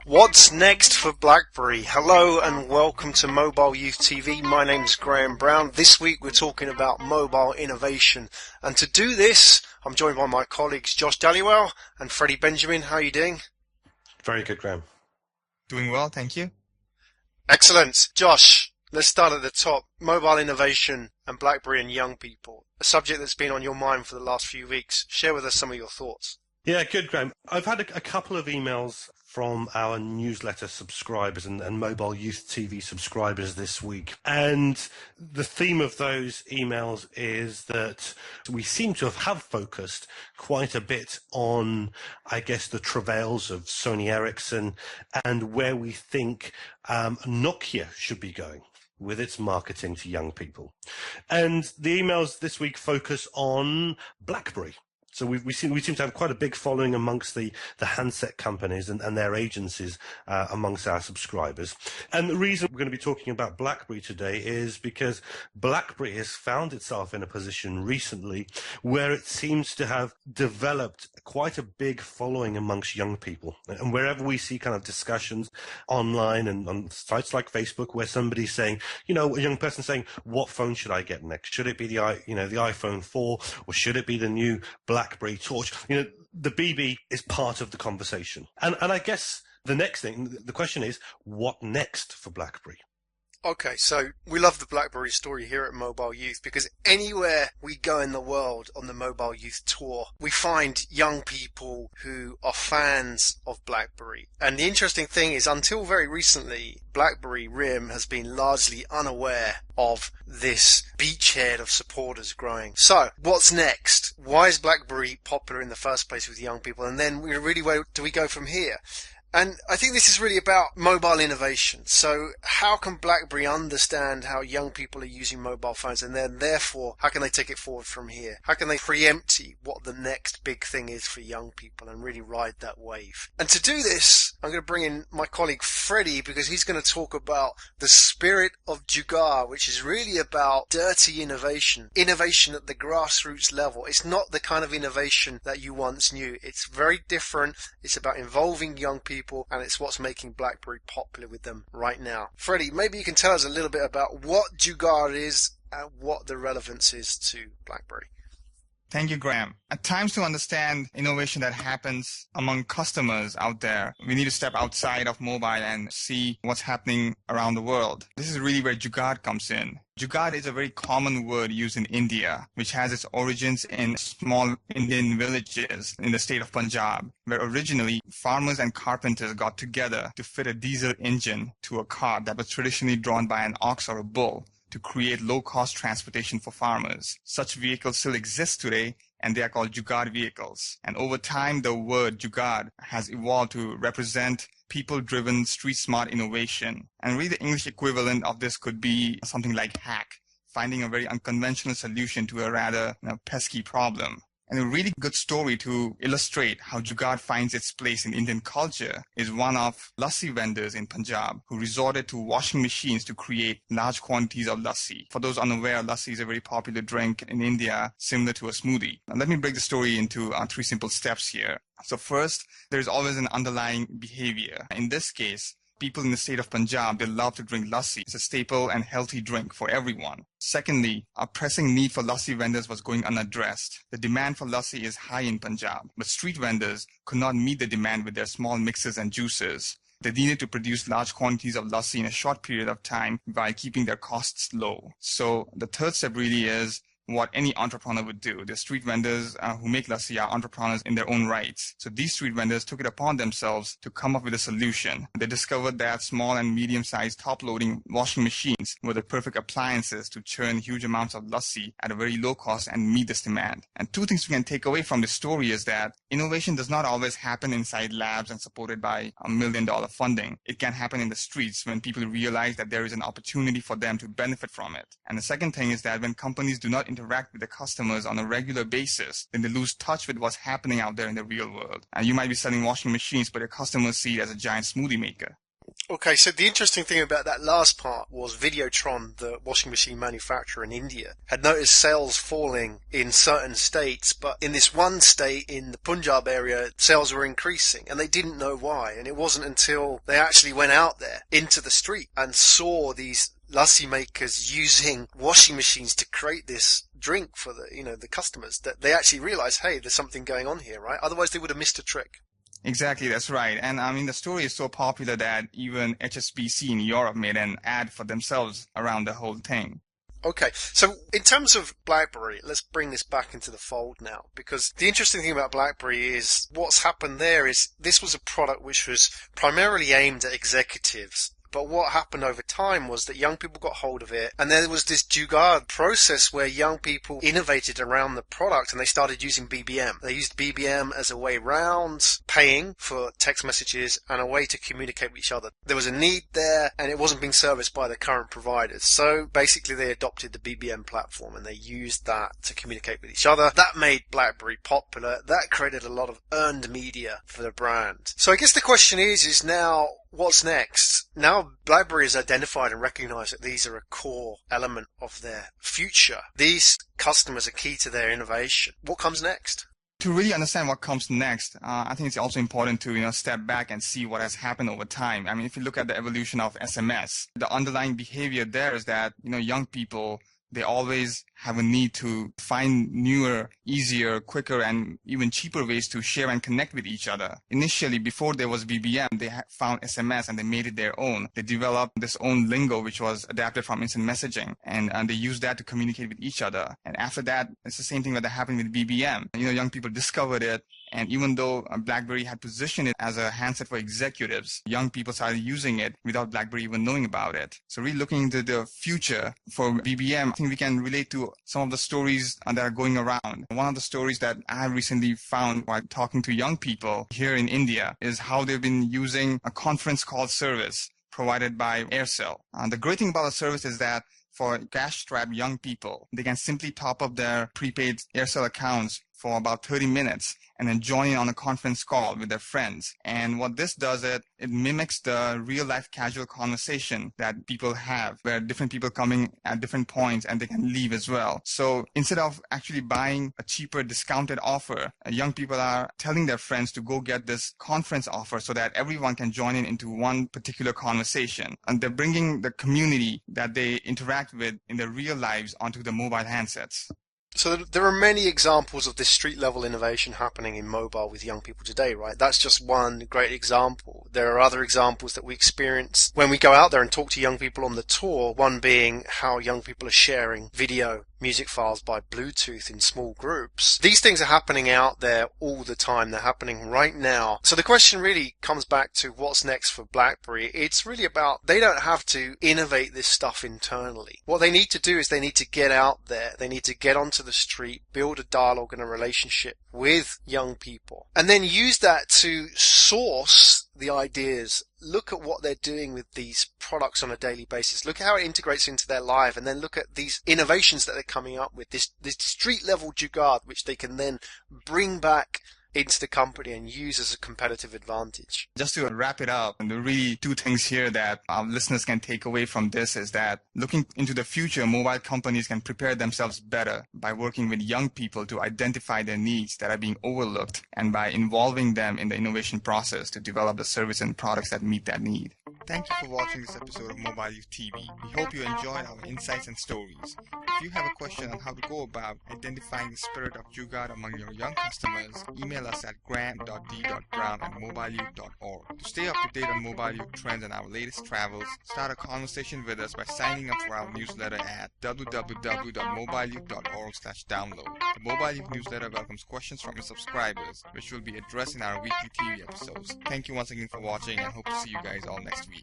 What's next for BlackBerry? Hello and welcome to Mobile Youth TV. My name's Graham Brown. This week we're talking about mobile innovation. And to do this, I'm joined by my colleagues Josh Dhaliwal and Freddie Benjamin. How are you doing? Very good, Graham. Doing well, thank you. Excellent. Josh, let's start at the top. Mobile innovation and BlackBerry and young people. A subject that's been on your mind for the last few weeks. Share with us some of your thoughts. Yeah, good, Graham. I've had a couple of emails from our newsletter subscribers and Mobile Youth TV subscribers this week. And the theme of those emails is that we seem to have focused quite a bit on, I guess, the travails of Sony Ericsson and where we think Nokia should be going with its marketing to young people. And the emails this week focus on BlackBerry. So we seem to have quite a big following amongst the handset companies and their agencies amongst our subscribers. And the reason we're going to be talking about BlackBerry today is because BlackBerry has found itself in a position recently where it seems to have developed quite a big following amongst young people. And wherever we see kind of discussions online and on sites like Facebook where somebody's saying, you know, a young person saying, what phone should I get next? Should it be the iPhone 4 or should it be the new BlackBerry Torch? You know, the BB is part of the conversation. And I guess the next thing, the question is, what next for BlackBerry? Okay, so we love the BlackBerry story here at Mobile Youth because anywhere we go in the world on the Mobile Youth tour, we find young people who are fans of BlackBerry. And the interesting thing is, until very recently, BlackBerry RIM has been largely unaware of this beachhead of supporters growing. So, what's next? Why is BlackBerry popular in the first place with young people? And then really, where do we go from here? And I think this is really about mobile innovation. So how can BlackBerry understand how young people are using mobile phones, and then therefore how can they take it forward from here? How can they preempt what the next big thing is for young people and really ride that wave? And to do this, I'm going to bring in my colleague Freddie because he's going to talk about the spirit of Jugaad, which is really about dirty innovation at the grassroots level. It's not the kind of innovation that you once knew. It's very different. It's about involving young people, and it's what's making BlackBerry popular with them right now. Freddie, maybe you can tell us a little bit about what Jugaad is and what the relevance is to BlackBerry. Thank you, Graham. At times, to understand innovation that happens among customers out there, we need to step outside of mobile and see what's happening around the world. This is really where Jugaad comes in. Jugaad is a very common word used in India, which has its origins in small Indian villages in the state of Punjab, where originally farmers and carpenters got together to fit a diesel engine to a cart that was traditionally drawn by an ox or a bull, to create low-cost transportation for farmers. Such vehicles still exist today, and they are called Jugaad vehicles. And over time, the word Jugaad has evolved to represent people-driven, street-smart innovation. And really, the English equivalent of this could be something like hack, finding a very unconventional solution to a rather pesky problem. And a really good story to illustrate how Jugaad finds its place in Indian culture is one of lassi vendors in Punjab who resorted to washing machines to create large quantities of lassi. For those unaware, lassi is a very popular drink in India, similar to a smoothie. Now, let me break the story into 3 simple steps here. So first, there is always an underlying behavior. In this case, people in the state of Punjab, they love to drink lassi. It's a staple and healthy drink for everyone. Secondly, a pressing need for lassi vendors was going unaddressed. The demand for lassi is high in Punjab, but street vendors could not meet the demand with their small mixes and juices. They needed to produce large quantities of lassi in a short period of time while keeping their costs low. So the third step really is what any entrepreneur would do. The street vendors who make lassi are entrepreneurs in their own rights. So these street vendors took it upon themselves to come up with a solution. They discovered that small and medium-sized top-loading washing machines were the perfect appliances to churn huge amounts of lassi at a very low cost and meet this demand. And 2 things we can take away from this story is that innovation does not always happen inside labs and supported by $1 million funding. It can happen in the streets when people realize that there is an opportunity for them to benefit from it. And the second thing is that when companies do not interact with the customers on a regular basis, then they lose touch with what's happening out there in the real world. And you might be selling washing machines, but your customers see it as a giant smoothie maker. Okay, so the interesting thing about that last part was Videotron, the washing machine manufacturer in India, had noticed sales falling in certain states, but in this one state in the Punjab area, sales were increasing, and they didn't know why. And it wasn't until they actually went out there into the street and saw these lassi makers using washing machines to create this drink for the customers that they actually realized, hey, there's something going on here, right? Otherwise they would have missed a trick. Exactly, that's right. And I mean, the story is so popular that even HSBC in Europe made an ad for themselves around the whole thing. Okay, so in terms of BlackBerry, let's bring this back into the fold now, because the interesting thing about BlackBerry is what's happened there is this was a product which was primarily aimed at executives. But what happened over time was that young people got hold of it, and there was this jugaad process where young people innovated around the product and they started using BBM. They used BBM as a way around paying for text messages and a way to communicate with each other. There was a need there, and it wasn't being serviced by the current providers. So basically they adopted the BBM platform and they used that to communicate with each other. That made BlackBerry popular. That created a lot of earned media for the brand. So I guess the question is now, what's next? Now BlackBerry has identified and recognized that these are a core element of their future. These customers are key to their innovation. What comes next? To really understand what comes next, I think it's also important to step back and see what has happened over time. I mean, if you look at the evolution of SMS, the underlying behavior there is that young people, they always have a need to find newer, easier, quicker, and even cheaper ways to share and connect with each other. Initially, before there was BBM, they found SMS and they made it their own. They developed this own lingo, which was adapted from instant messaging, and they used that to communicate with each other. And after that, it's the same thing that happened with BBM. Young people discovered it, and even though BlackBerry had positioned it as a handset for executives, young people started using it without BlackBerry even knowing about it. So really looking into the future for BBM, I think we can relate to some of the stories that are going around. One of the stories that I recently found while talking to young people here in India is how they've been using a conference call service provided by Aircel. The great thing about the service is that for cash-strapped young people, they can simply top up their prepaid Aircel accounts for about 30 minutes and then join in on a conference call with their friends. And what this does, it mimics the real-life casual conversation that people have, where different people coming at different points and they can leave as well. So instead of actually buying a cheaper discounted offer, young people are telling their friends to go get this conference offer so that everyone can join in into one particular conversation. And they're bringing the community that they interact with in their real lives onto the mobile handsets. So there are many examples of this street-level innovation happening in mobile with young people today, right? That's just one great example. There are other examples that we experience when we go out there and talk to young people on the tour, one being how young people are sharing video music files by Bluetooth in small groups. These things are happening out there all the time. They're happening right now. So the question really comes back to what's next for BlackBerry. It's really about they don't have to innovate this stuff internally. What they need to do is they need to get out there. They need to get onto the street, build a dialogue and a relationship with young people, and then use that to source the ideas. Look at what they're doing with these products on a daily basis. Look at how it integrates into their life, and then look at these innovations that they're coming up with, this street level jugaad, which they can then bring back into the company and use as a competitive advantage. Just to wrap it up, and the really two things here that our listeners can take away from this is that looking into the future, mobile companies can prepare themselves better by working with young people to identify their needs that are being overlooked and by involving them in the innovation process to develop the service and products that meet that need. Thank you for watching this episode of Mobile Youth TV. We hope you enjoyed our insights and stories. If you have a question on how to go about identifying the spirit of jugaad among your young customers, email us at grant.d.brown@mobileyouth.org. To stay up to date on mobile youth trends and our latest travels, start a conversation with us by signing up for our newsletter at www.mobileyouth.org/download. The Mobile Youth newsletter welcomes questions from your subscribers, which will be addressed in our weekly TV episodes. Thank you once again for watching, and hope to see you guys all next week.